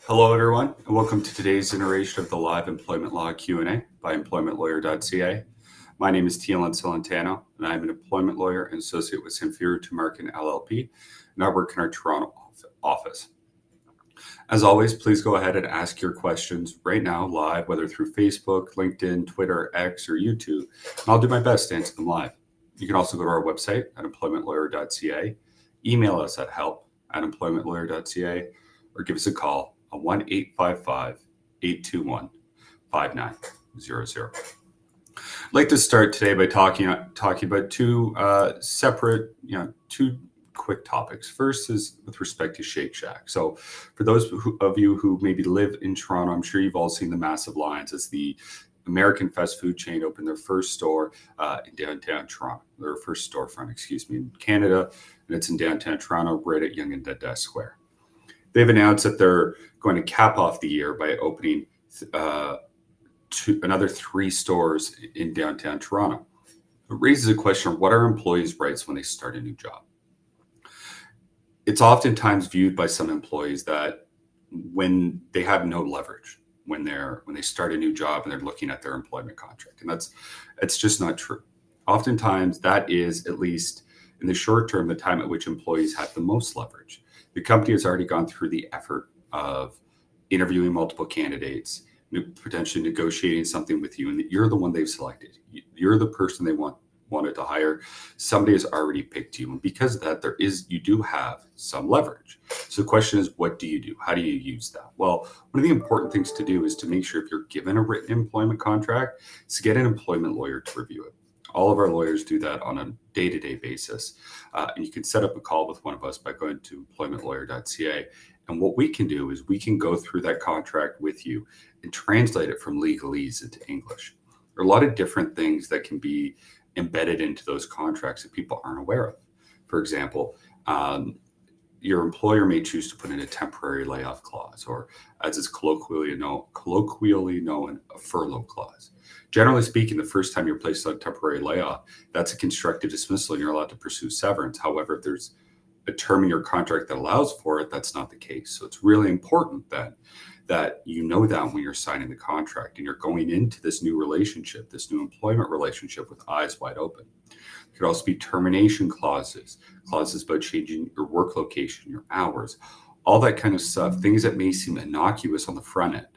Hello, everyone, and welcome to today's iteration of the live employment law Q&A by employmentlawyer.ca. My name is Teilen Celentano, and I'm an employment lawyer and associate with Samfiru, Tumarkin, LLP, and I work in our Toronto office. As always, please go ahead and ask your questions right now live, whether through Facebook, LinkedIn, Twitter, X, or YouTube, and I'll do my best to answer them live. You can also go to our website at employmentlawyer.ca, email us at help@employmentlawyer.ca, or give us a call on 1-855-821-5900. I'd like to start today by talking about two two quick topics. First is with respect to Shake Shack. So for those of you who maybe live in Toronto, I'm sure you've all seen the massive lines as the American fast food chain opened their first store in downtown Toronto, their first storefront, in Canada, and it's in downtown Toronto, right at Yonge and Dundas Square. They've announced that they're going to cap off the year by opening another 3 stores in downtown Toronto. It raises a question of what are employees' rights when they start a new job? It's oftentimes viewed by some employees that when they have no leverage, when they start a new job and they're looking at their employment contract, and it's just not true. Oftentimes, that is, at least in the short term, the time at which employees have the most leverage. The company has already gone through the effort of interviewing multiple candidates, potentially negotiating something with you, and that you're the one they've selected. You're the person they wanted to hire. Somebody has already picked you, and because of that, you do have some leverage. So the question is, what do you do? How do you use that? Well, one of the important things to do is to make sure if you're given a written employment contract, is to get an employment lawyer to review it. All of our lawyers do that on a day-to-day basis. And you can set up a call with one of us by going to employmentlawyer.ca. And what we can do is we can go through that contract with you and translate it from legalese into English. There are a lot of different things that can be embedded into those contracts that people aren't aware of. For example, your employer may choose to put in a temporary layoff clause, or as it's colloquially known, a furlough clause. Generally speaking, the first time you're placed on temporary layoff, that's a constructive dismissal and you're allowed to pursue severance. However, if there's a term in your contract that allows for it, that's not the case. So it's really important then that you know that when you're signing the contract and you're going into this new relationship, this new employment relationship with eyes wide open. There could also be termination clauses about changing your work location, your hours, all that kind of stuff, things that may seem innocuous on the front end,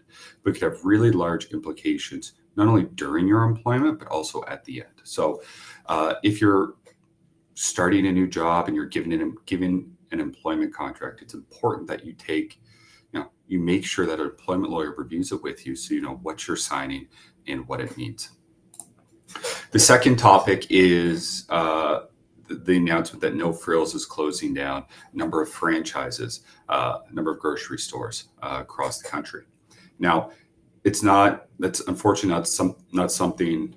but could have really large implications, not only during your employment, but also at the end. So if you're starting a new job and you're given an employment contract, it's important that you make sure that an employment lawyer reviews it with you so you know what you're signing and what it means. The second topic is the announcement that No Frills is closing down a number of franchises, a number of grocery stores across the country. Now, that's unfortunately not something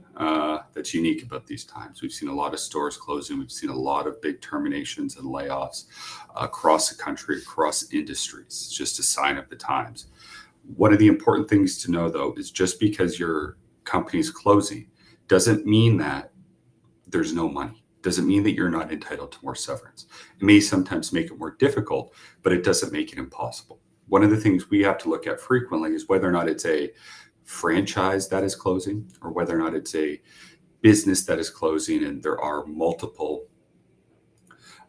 that's unique about these times. We've seen a lot of stores closing. We've seen a lot of big terminations and layoffs across the country, across industries. It's just a sign of the times. One of the important things to know, though, is just because your company is closing doesn't mean that there's no money. Doesn't mean that you're not entitled to more severance. It may sometimes make it more difficult, but it doesn't make it impossible. One of the things we have to look at frequently is whether or not it's a franchise that is closing or whether or not it's a business that is closing, and there are multiple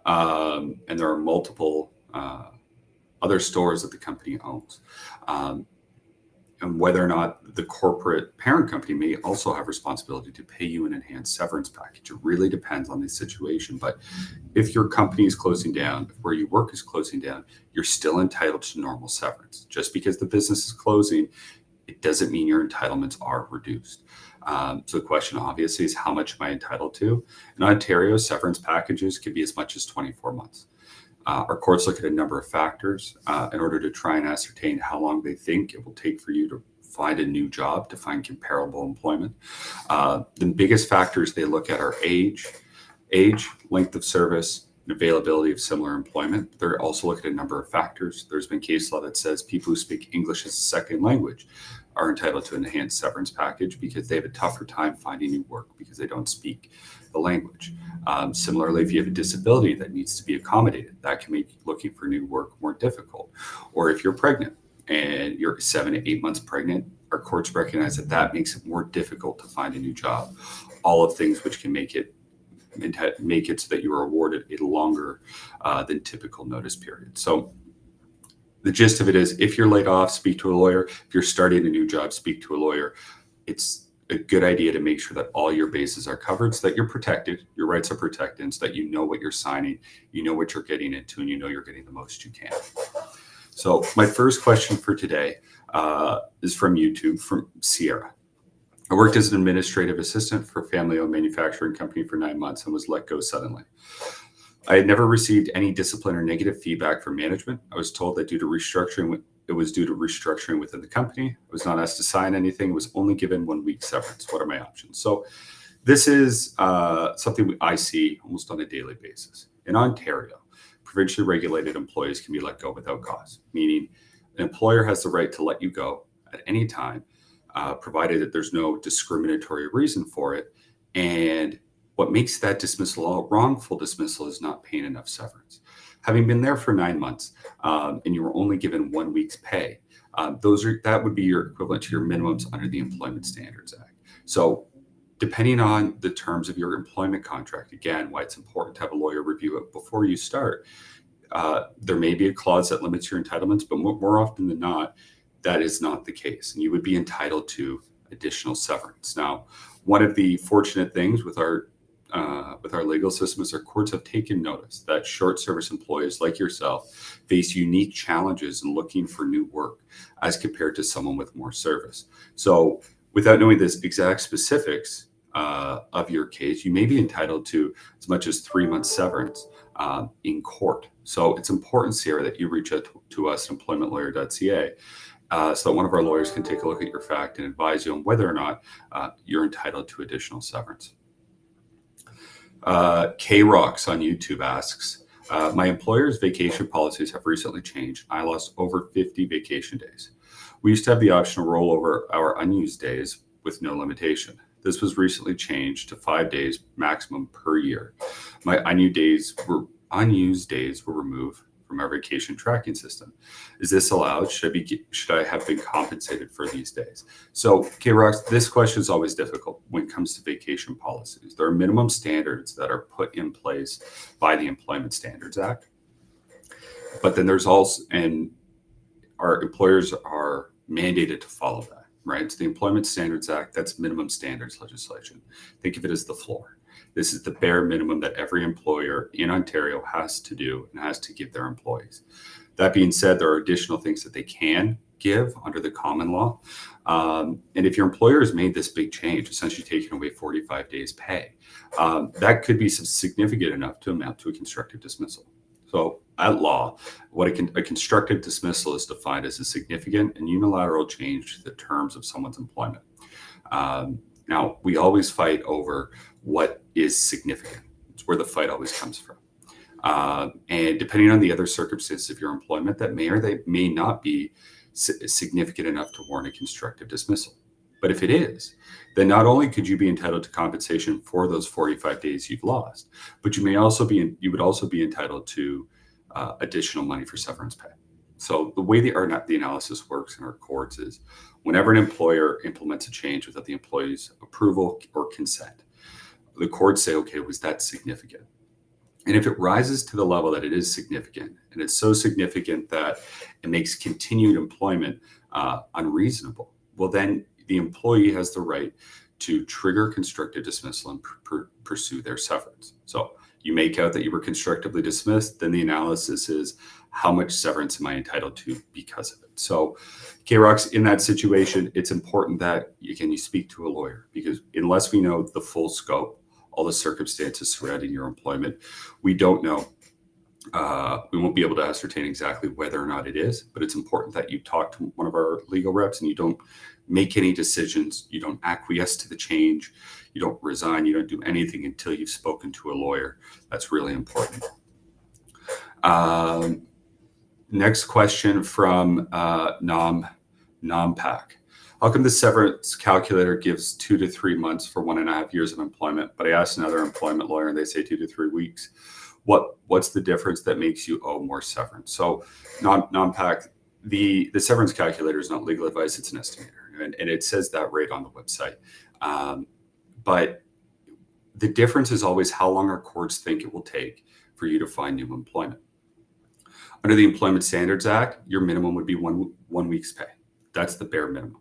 other stores that the company owns. And whether or not the corporate parent company may also have responsibility to pay you an enhanced severance package. It really depends on the situation. But if your company is closing down, where you work is closing down, you're still entitled to normal severance. Just because the business is closing, it doesn't mean your entitlements are reduced. So the question obviously is, how much am I entitled to? In Ontario, severance packages could be as much as 24 months. Our courts look at a number of factors in order to try and ascertain how long they think it will take for you to find a new job, to find comparable employment. The biggest factors they look at are age, length of service, and availability of similar employment. They're also looking at a number of factors. There's been case law that says people who speak English as a second language are entitled to an enhanced severance package because they have a tougher time finding new work because they don't speak the language. Similarly, if you have a disability that needs to be accommodated, that can make looking for new work more difficult. Or if you're pregnant, and you're 7 to 8 months pregnant, our courts recognize that that makes it more difficult to find a new job. All of things which can make it so that you are awarded a longer than typical notice period. So the gist of it is, if you're laid off, speak to a lawyer. If you're starting a new job, speak to a lawyer. It's a good idea to make sure that all your bases are covered so that you're protected, your rights are protected, and so that you know what you're signing, you know what you're getting into, and you know you're getting the most you can. So my first question for today is from YouTube, from Sierra. I worked as an administrative assistant for a family-owned manufacturing company for 9 months and was let go suddenly. I had never received any discipline or negative feedback from management. I was told that it was due to restructuring within the company. I was not asked to sign anything. I was only given 1 week severance. What are my options? So this is something I see almost on a daily basis. In Ontario, provincially regulated employees can be let go without cause, meaning an employer has the right to let you go at any time, provided that there's no discriminatory reason for it. And what makes that dismissal a wrongful dismissal is not paying enough severance. Having been there for 9 months and you were only given 1 week's pay, that would be your equivalent to your minimums under the Employment Standards Act. So depending on the terms of your employment contract, again, why it's important to have a lawyer review it before you start, there may be a clause that limits your entitlements, but more often than not, that is not the case. And you would be entitled to additional severance. Now, one of the fortunate things with our legal system is our courts have taken notice that short service employees like yourself face unique challenges in looking for new work as compared to someone with more service. So without knowing the exact specifics of your case, you may be entitled to as much as 3 months severance in court. So it's important, Sierra, that you reach out to us at employmentlawyer.ca so that one of our lawyers can take a look at your fact and advise you on whether or not you're entitled to additional severance. K-Rocks on YouTube asks, my employer's vacation policies have recently changed. I lost over 50 vacation days. We used to have the option to roll over our unused days with no limitation. This was recently changed to 5 days maximum per year. My unused days were removed from our vacation tracking system. Is this allowed? Should I have been compensated for these days? So, K-Rocks, this question is always difficult when it comes to vacation policies. There are minimum standards that are put in place by the Employment Standards Act. But then there's also, and our employers are mandated to follow that, right? So the Employment Standards Act, that's minimum standards legislation. Think of it as the floor. This is the bare minimum that every employer in Ontario has to do and has to give their employees. That being said, there are additional things that they can give under the common law. And if your employer has made this big change, essentially taking away 45 days pay, that could be significant enough to amount to a constructive dismissal. So at law, what a constructive dismissal is defined as a significant and unilateral change to the terms of someone's employment. Now, we always fight over what is significant. It's where the fight always comes from. And depending on the other circumstances of your employment, that may or they may not be significant enough to warrant a constructive dismissal. But if it is, then not only could you be entitled to compensation for those 45 days you've lost, but you would also be entitled to additional money for severance pay. So the way the analysis works in our courts is whenever an employer implements a change without the employee's approval or consent, the courts say, okay, was that significant? And if it rises to the level that it is significant, and it's so significant that it makes continued employment unreasonable, well, then the employee has the right to trigger constructive dismissal and pursue their severance. So you make out that you were constructively dismissed, then the analysis is how much severance am I entitled to because of it? So K-Rocks, in that situation, it's important that, again, you speak to a lawyer, because unless we know the full scope, all the circumstances surrounding your employment, we don't know. We won't be able to ascertain exactly whether or not it is, but it's important that you talk to one of our legal reps and you don't make any decisions. You don't acquiesce to the change. You don't resign. You don't do anything until you've spoken to a lawyer. That's really important. Next question from Nampak. How come the severance calculator gives 2 to 3 months for 1.5 years of employment, but I asked another employment lawyer and they say 2 to 3 weeks? What's the difference that makes you owe more severance? So Nampak, the severance calculator is not legal advice; it's an estimator, and it says that right on the website. But the difference is always how long our courts think it will take for you to find new employment. Under the Employment Standards Act, your minimum would be one week's pay. That's the bare minimum.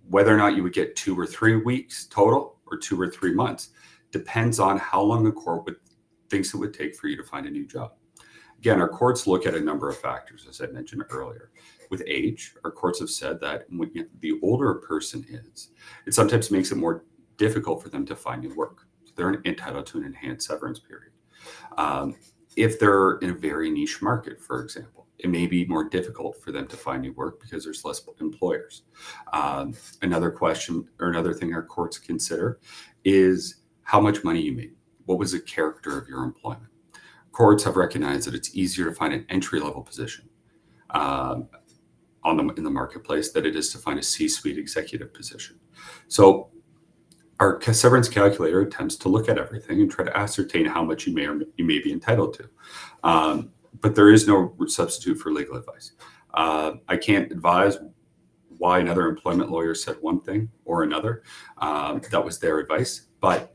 Whether or not you would get 2 or 3 weeks total, or 2 or 3 months, depends on how long the court thinks it would take for you to find a new job. Again, our courts look at a number of factors, as I mentioned earlier. With age, our courts have said that when the older a person is, it sometimes makes it more difficult for them to find new work. So they're entitled to an enhanced severance period. If they're in a very niche market, for example, it may be more difficult for them to find new work because there's less employers. Another question, or another thing our courts consider, is how much money you made. What was the character of your employment? Courts have recognized that it's easier to find an entry-level position in the marketplace than it is to find a C-suite executive position. So our severance calculator attempts to look at everything and try to ascertain how much you may be entitled to. But there is no substitute for legal advice. I can't advise why another employment lawyer said one thing or another. That was their advice. But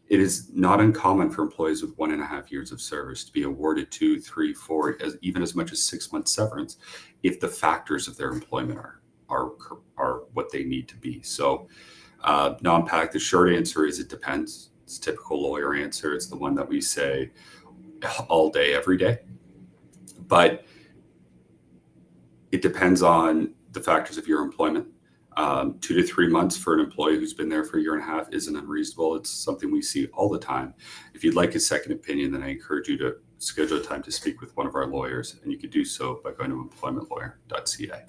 it is not uncommon for employees with 1.5 years of service to be awarded 2, 3, 4, even as much as 6 months severance if the factors of their employment are what they need to be. So non-PAC, the short answer is it depends. It's a typical lawyer answer. It's the one that we say all day, every day. But it depends on the factors of your employment. 2 to 3 months for an employee who's been there for 1.5 years isn't unreasonable. It's something we see all the time. If you'd like a second opinion, then I encourage you to schedule a time to speak with one of our lawyers, and you could do so by going to employmentlawyer.ca.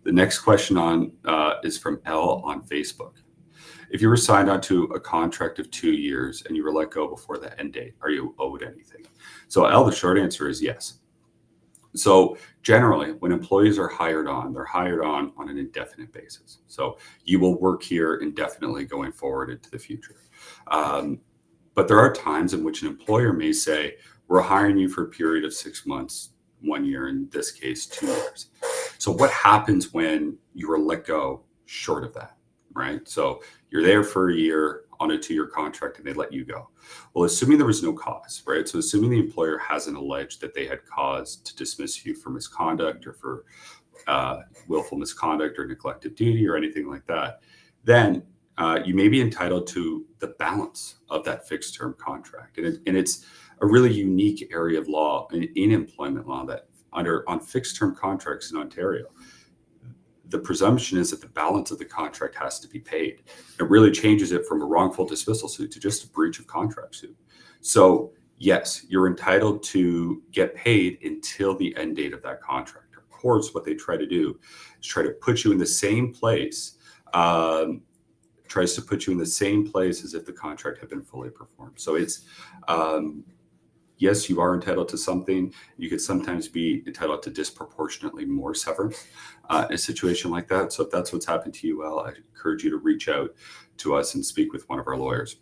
The next question is from L on Facebook. If you were signed onto a contract of 2 years and you were let go before the end date, are you owed anything? So L, the short answer is yes. So generally, when employees are hired on, they're hired on an indefinite basis. So you will work here indefinitely going forward into the future. But there are times in which an employer may say, we're hiring you for a period of 6 months, 1 year, in this case, 2 years. So what happens when you are let go short of that, right? So you're there for a year on a 2-year contract and they let you go. Well, assuming there was no cause, right? So assuming the employer hasn't alleged that they had cause to dismiss you for misconduct or for willful misconduct or neglect of duty or anything like that, then you may be entitled to the balance of that fixed term contract. And it's a really unique area of law in employment law that on fixed term contracts in Ontario, the presumption is that the balance of the contract has to be paid. It really changes it from a wrongful dismissal suit to just a breach of contract suit. So yes, you're entitled to get paid until the end date of that contract. Of course, what they try to do is try to put you in the same place, tries to put you in the same place as if the contract had been fully performed. So it's, yes, you are entitled to something. You could sometimes be entitled to disproportionately more severance in a situation like that. So if that's what's happened to you, well, I encourage you to reach out to us and speak with one of our lawyers.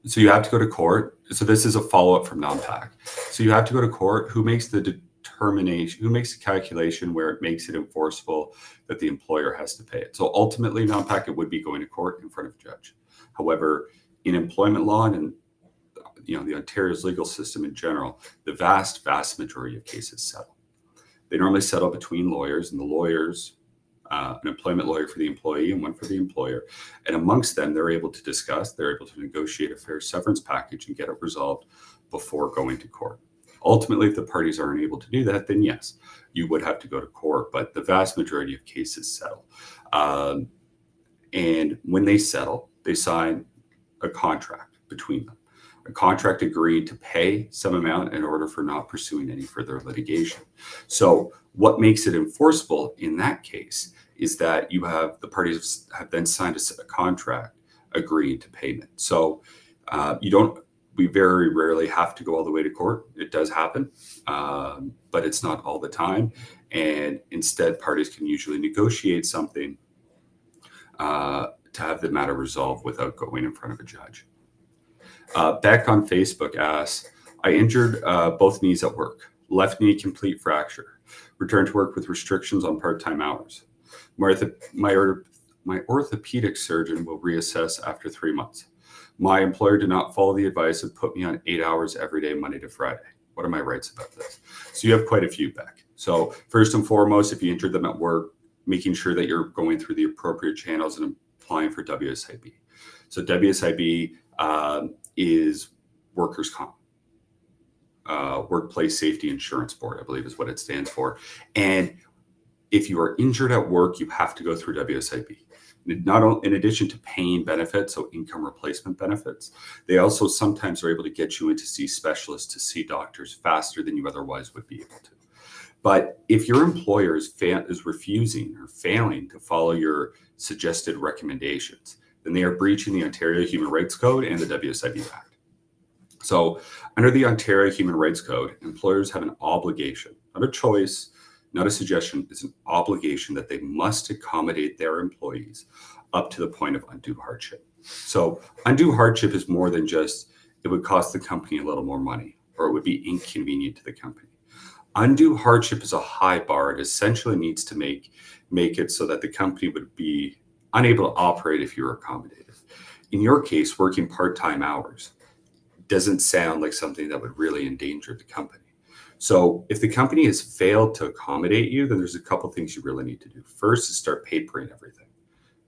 So you have to go to court. So this is a follow-up from non-PAC. So you have to go to court. Who makes the determination? Who makes the calculation where it makes it enforceable that the employer has to pay it? So ultimately, non-PAC, it would be going to court in front of a judge. However, in employment law and the Ontario's legal system in general, the vast majority of cases settle. They normally settle between lawyers, and the lawyers, an employment lawyer for the employee and one for the employer. And amongst them, they're able to discuss, they're able to negotiate a fair severance package and get it resolved before going to court. Ultimately, if the parties aren't able to do that, then yes, you would have to go to court, but the vast majority of cases settle. And when they settle, they sign a contract between them, a contract agreed to pay some amount in order for not pursuing any further litigation. So what makes it enforceable in that case is that the parties have then signed a contract agreeing to payment. So we very rarely have to go all the way to court. It does happen, but it's not all the time. And instead, parties can usually negotiate something to have the matter resolved without going in front of a judge. Beck on Facebook asks, I injured both knees at work. Left knee complete fracture. Returned to work with restrictions on part-time hours. My orthopedic surgeon will reassess after 3 months. My employer did not follow the advice and put me on 8 hours every day, Monday to Friday. What are my rights about this? So you have quite a few back. So first and foremost, if you injured them at work, making sure that you're going through the appropriate channels and applying for WSIB. So WSIB is workers' comp. Workplace Safety Insurance Board, I believe is what it stands for. And if you are injured at work, you have to go through WSIB. Not only, in addition to paying benefits, so income replacement benefits, they also sometimes are able to get you in to see specialists, to see doctors faster than you otherwise would be able to. But if your employer is refusing or failing to follow your suggested recommendations, then they are breaching the Ontario Human Rights Code and the WSIB Act. So under the Ontario Human Rights Code, employers have an obligation, not a choice, not a suggestion, it's an obligation that they must accommodate their employees up to the point of undue hardship. So undue hardship is more than just it would cost the company a little more money or it would be inconvenient to the company. Undue hardship is a high bar. It essentially needs to make it so that the company would be unable to operate if you were accommodated. In your case, working part-time hours doesn't sound like something that would really endanger the company. So if the company has failed to accommodate you, then there's a couple things you really need to do. First is start papering everything,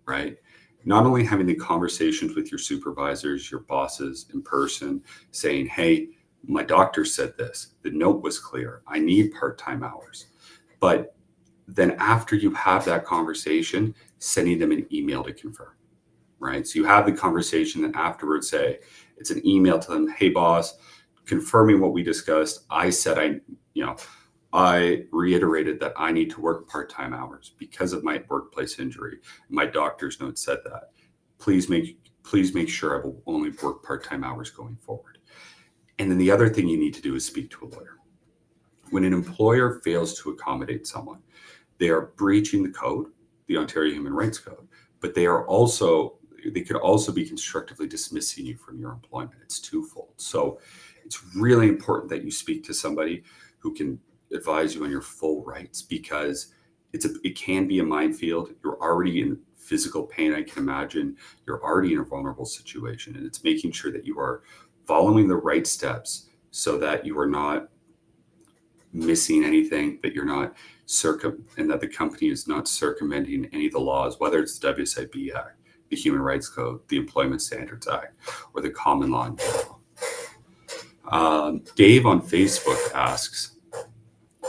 right? Not only having the conversations with your supervisors, your bosses in person, saying, hey, my doctor said this, the note was clear, I need part-time hours. But then after you have that conversation, sending them an email to confirm, right? So you have the conversation and afterwards say, it's an email to them, hey boss, confirming what we discussed. I said, I reiterated that I need to work part-time hours because of my workplace injury. My doctor's note said that. Please make sure I will only work part-time hours going forward. And then the other thing you need to do is speak to a lawyer. When an employer fails to accommodate someone, they are breaching the code, the Ontario Human Rights Code, but they could also be constructively dismissing you from your employment. It's twofold. So it's really important that you speak to somebody who can advise you on your full rights because it can be a minefield. You're already in physical pain, I can imagine. You're already in a vulnerable situation, and it's making sure that you are following the right steps so that you are not missing anything, that you're not and that the company is not circumventing any of the laws, whether it's the WSIB Act, the Human Rights Code, the Employment Standards Act, or the common law in general. Dave on Facebook asks,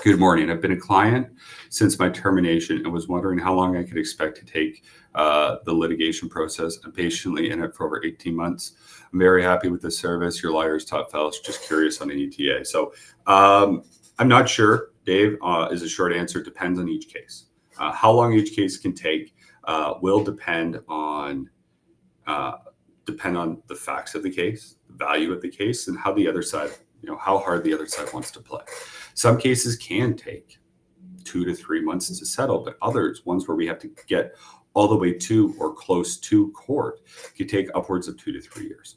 good morning. I've been a client since my termination and was wondering how long I could expect to take the litigation process. I'm patiently in it for over 18 months. I'm very happy with the service. Your lawyer's top fellows, just curious on an ETA. So I'm not sure, Dave, is a short answer. It depends on each case. How long each case can take will depend on the facts of the case, the value of the case, and how the other side, how hard the other side wants to play. Some cases can take 2 to 3 months to settle, but ones where we have to get all the way to or close to court, could take upwards of 2 to 3 years.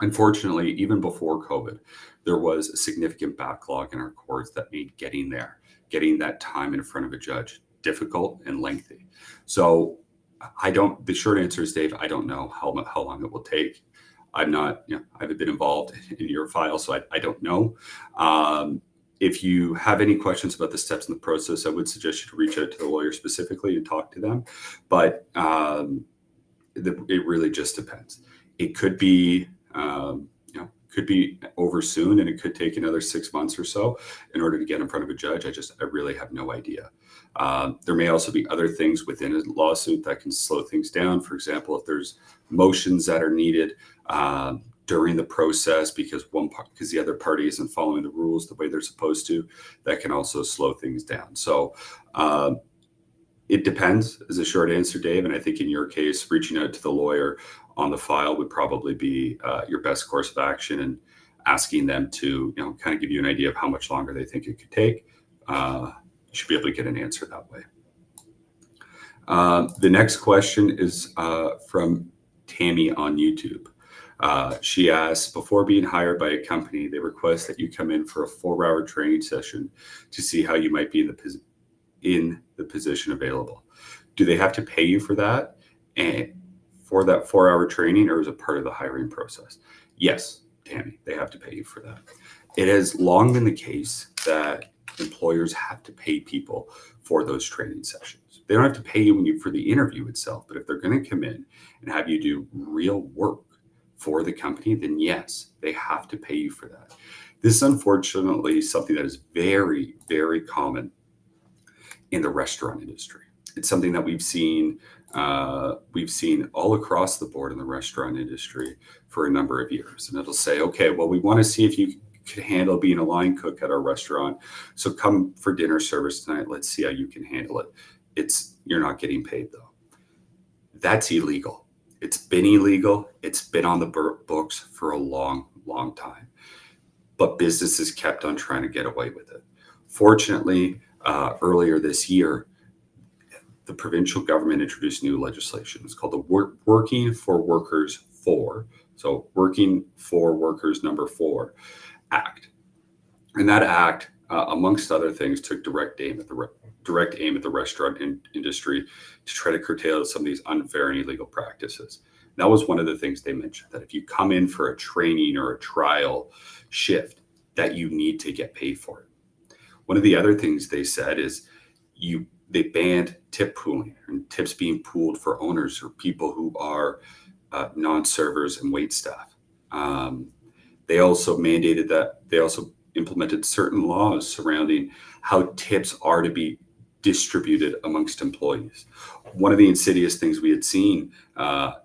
Unfortunately, even before COVID, there was a significant backlog in our courts that made getting that time in front of a judge difficult and lengthy. So the short answer is, Dave, I don't know how long it will take. I haven't been involved in your file, so I don't know. If you have any questions about the steps in the process, I would suggest you to reach out to the lawyer specifically and talk to them. But it really just depends. It could be, over soon, and it could take another 6 months or so in order to get in front of a judge. I really have no idea. There may also be other things within a lawsuit that can slow things down. For example, if there's motions that are needed during the process because the other party isn't following the rules the way they're supposed to, that can also slow things down. So it depends is a short answer, Dave. And I think in your case, reaching out to the lawyer on the file would probably be your best course of action, and asking them to kind of give you an idea of how much longer they think it could take. You should be able to get an answer that way. The next question is from Tammy on YouTube. She asks, before being hired by a company, they request that you come in for a 4-hour training session to see how you might be in the position available. Do they have to pay you for that? And for that 4-hour training, or is it part of the hiring process? Yes, Tammy, they have to pay you for that. It has long been the case that employers have to pay people for those training sessions. They don't have to pay you for the interview itself, but if they're going to come in and have you do real work for the company, then yes, they have to pay you for that. This is unfortunately something that is very, very common in the restaurant industry. It's something that we've seen all across the board in the restaurant industry for a number of years. And it'll say, okay, well, we want to see if you could handle being a line cook at our restaurant. So come for dinner service tonight. Let's see how you can handle it. You're not getting paid though. That's illegal. It's been illegal. It's been on the books for a long, long time. But businesses kept on trying to get away with it. Fortunately, earlier this year, the provincial government introduced new legislation. It's called the Working for Workers 4. So Working for Workers number 4 Act. And that act, amongst other things, took direct aim at the restaurant industry to try to curtail some of these unfair and illegal practices. And that was one of the things they mentioned, that if you come in for a training or a trial shift, that you need to get paid for it. One of the other things they said is they banned tip pooling and tips being pooled for owners or people who are non-servers and wait staff. They also implemented certain laws surrounding how tips are to be distributed amongst employees. One of the insidious things we had seen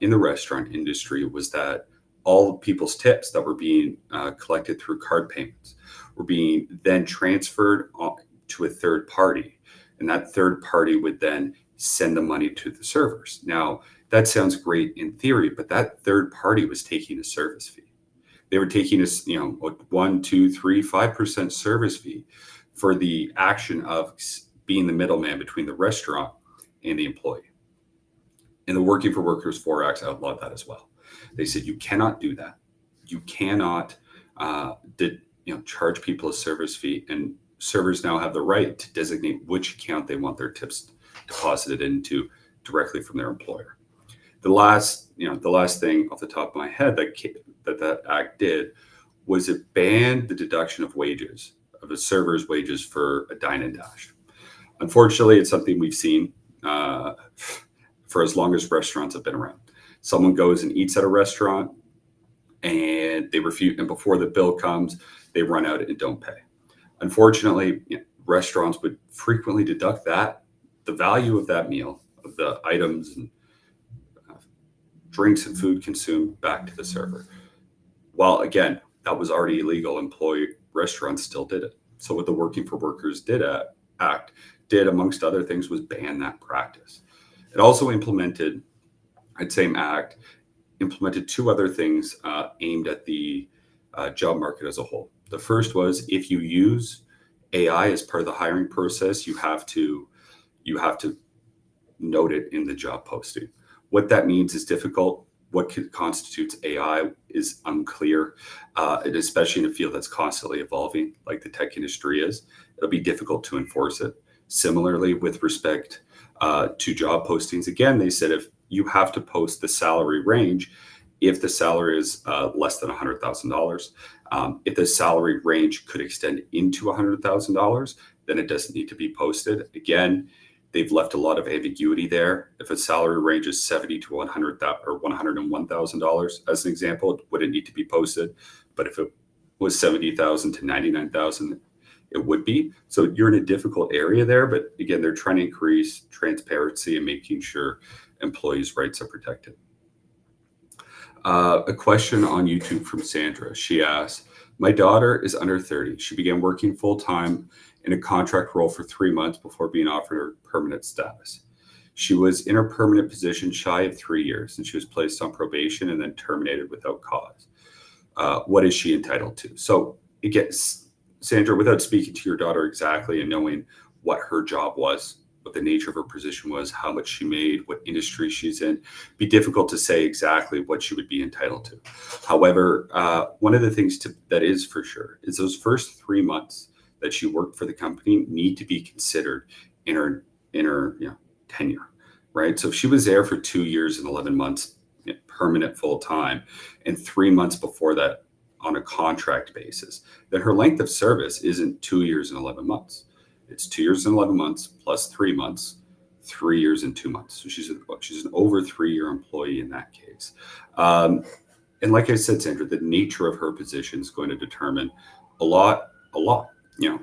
in the restaurant industry was that all people's tips that were being collected through card payments were being then transferred to a third party. And that third party would then send the money to the servers. Now, that sounds great in theory, but that third party was taking a service fee. They were taking a 1, 2, 3, 5% service fee for the action of being the middleman between the restaurant and the employee. And the Working for Workers 4 Act outlawed that as well. They said you cannot do that. You cannot charge people a service fee, and servers now have the right to designate which account they want their tips deposited into directly from their employer. The last thing off the top of my head that act did was it banned the deduction of wages, of a server's wages for a dine and dash. Unfortunately, it's something we've seen for as long as restaurants have been around. Someone goes and eats at a restaurant and they refuse, and before the bill comes, they run out and don't pay. Unfortunately, restaurants would frequently deduct the value of that meal, of the items and drinks and food consumed, back to the server. While again, that was already illegal, restaurants still did it. So what the Working for Workers Act did, amongst other things, was ban that practice. It also implemented, same act, implemented 2 other things aimed at the job market as a whole. The first was, if you use AI as part of the hiring process, you have to note it in the job posting. What that means is difficult. What constitutes AI is unclear, and especially in a field that's constantly evolving, like the tech industry is. It'll be difficult to enforce it. Similarly, with respect to job postings, again, they said if you have to post the salary range, if the salary is less than $100,000, if the salary range could extend into $100,000, then it doesn't need to be posted. Again, they've left a lot of ambiguity there. If a salary range is $70,000 to $100,000 or $101,000, as an example, would it need to be posted? But if it was $70,000 to $99,000, it would be. So you're in a difficult area there. But again, they're trying to increase transparency and making sure employees' rights are protected. A question on YouTube from Sandra. She asks, my daughter is under 30. She began working full-time in a contract role for 3 months before being offered her permanent status. She was in her permanent position shy of 3 years, and she was placed on probation and then terminated without cause. What is she entitled to? So again, Sandra, without speaking to your daughter exactly and knowing what her job was what the nature of her position was, how much she made, what industry she's in. It'd be difficult to say exactly what she would be entitled to. However, one of the things that is for sure is those first 3 months that she worked for the company need to be considered in her tenure, right? So if she was there for 2 years and 11 months, permanent full time, and 3 months before that on a contract basis, then her length of service isn't 2 years and 11 months. It's 2 years and 11 months plus 3 months, 3 years and 2 months. So she's an over 3-year employee in that case. And like I said, Sandra, the nature of her position is going to determine a lot.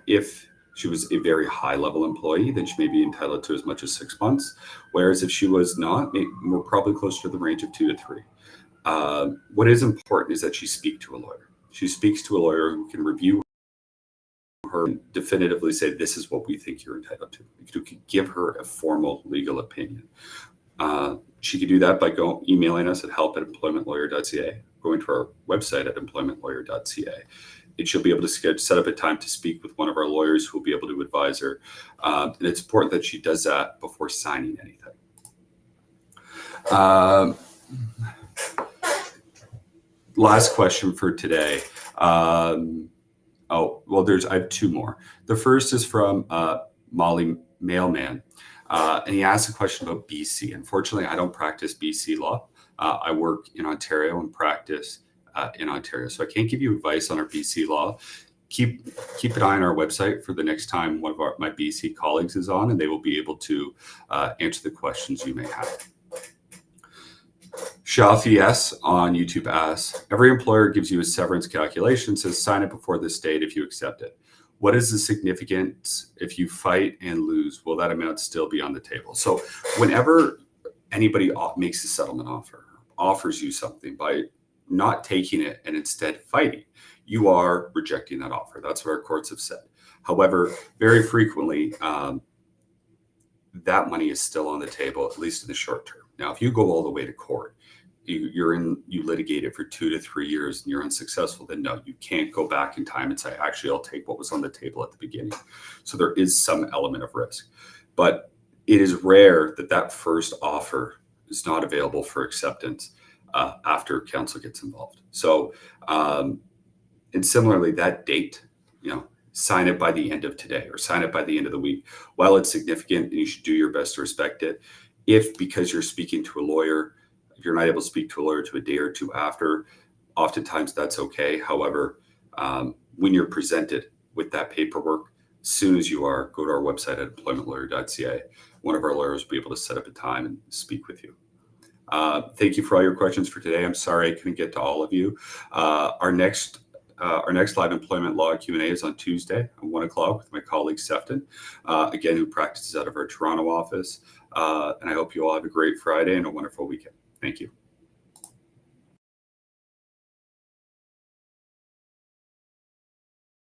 If she was a very high level employee, then she may be entitled to as much as 6 months. Whereas if she was not, we're probably closer to the range of 2 to 3. What is important is that she speak to a lawyer. She speaks to a lawyer who can review her and definitively say, this is what we think you're entitled to. You could give her a formal legal opinion. She could do that by emailing us at help@employmentlawyer.ca, going to our website at employmentlawyer.ca. And she'll be able to set up a time to speak with one of our lawyers who will be able to advise her. And it's important that she does that before signing anything. Last question for today. I have 2 more. The first is from Molly Mailman. And he asked a question about BC. Unfortunately, I don't practice BC law. I work in Ontario and practice in Ontario. So I can't give you advice on our BC law. Keep an eye on our website for the next time one of my BC colleagues is on, and they will be able to answer the questions you may have. Shafi S on YouTube asks, every employer gives you a severance calculation, says sign it before this date if you accept it. What is the significance if you fight and lose? Will that amount still be on the table? So whenever anybody makes a settlement offer, offers you something, by not taking it and instead fighting, you are rejecting that offer. That's what our courts have said. However, very frequently, that money is still on the table, at least in the short term. Now, if you go all the way to court, you litigate it for 2 to 3 years and you're unsuccessful, then no, you can't go back in time and say, actually, I'll take what was on the table at the beginning. So there is some element of risk, but it is rare that first offer is not available for acceptance after counsel gets involved. So, and similarly, that date, sign it by the end of today or sign it by the end of the week. While it's significant and you should do your best to respect it, if because you're speaking to a lawyer, if you're not able to speak to a lawyer to a day or 2 after, oftentimes that's okay. However, when you're presented with that paperwork, as soon as you are, go to our website at employmentlawyer.ca. One of our lawyers will be able to set up a time and speak with you. Thank you for all your questions for today. I'm sorry I couldn't get to all of you. Our next live employment law Q&A is on Tuesday at 1 o'clock with my colleague Sefton, again, who practices out of our Toronto office. And I hope you all have a great Friday and a wonderful weekend. Thank you.